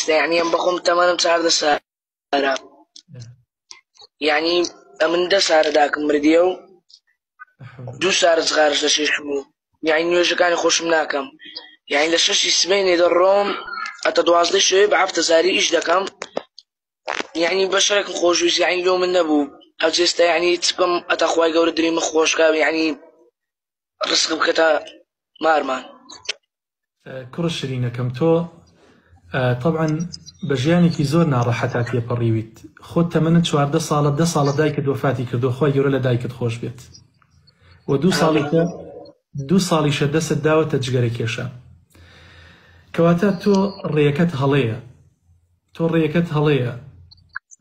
يعني ام بخوم تمام سعر سارة يعني من ده سعر داك مرديو دو سعر صغار لشيشمو يعني نيوجا كان يخش مناكم يعني لشش سبيني دروم أتدواز لي شوي بعرف تزاري إيش دكم يعني بشرك خوش يعني اليوم النبو أجلستا يعني تبم أتخواي قول دريم خوش كاب يعني رزق بكتا مارمان كڕ شرینەکەم تۆ طبعا بەژیانێکی زۆر ناڕەحەتات تێپەڕیویت خۆت تەمەنت 14 ساڵە 10 ساڵە دایکت وفاتی کردو خۆی گەورە لە دایکت خۆش بێت و دوو ساڵیشە دەست داوەتە جگەرە کێشە کەواتە تۆ ڕێیەکەت هەڵەیە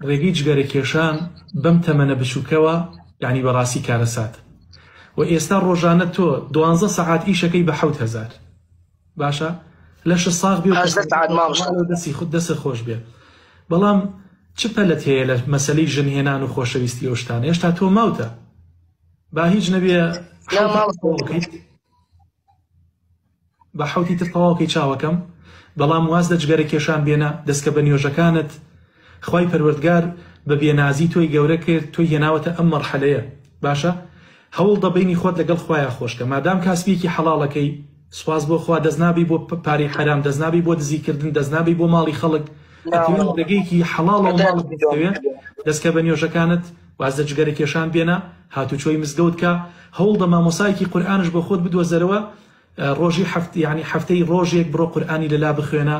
ڕێگەی جگەرە کێشان بەم تەمەنە بچووکەوە یعنی بەڕاستی کارەسات و ئێستا ڕۆژانە تۆ 12 سەعات ئیشەکەی بە 7000 باشە لەش ساغ بێ دەست خۆش بێ بەڵام چ پەلت هەیە لە مەسەلەی ژنهێنان و خۆشەویستی ئەو شتانە هێشتا تۆ ماوتە با هیچ نەبێ بە حەوتی تر تەواوکەی چاوەکەم بەڵام واز لە جگەرە کێشان بێنە دەستکە بە نوێژەکانت خوای پەروەردگار بە بێنازی تۆی گەورە کرد تۆی هێناوەتە ئەم مەرحەلەیە باشە هەوڵ دەبینی خۆت لەگەڵ خوایە خۆشکە مادام کاسبێکی حەڵاڵەکەی سواز بۆ خوا دەستنابی بۆ پاری حرام دەستنابی بۆ دزیکردن دەستنابی بۆ ماڵی خەڵک ڕێگەیەکی حەڵاڵ و ماڵ دەستکە بە نوێژەکانت واز لە جگەرە کێشان بێنە هاتوچۆی مزگەوت کە هەوڵ دە مامۆسایەکی قورئانش بۆ خۆت بدوەزەرەوە ڕۆژی یعنی هەفتەی ڕۆژێک بڕۆ قورئانی لەلا بخوێنە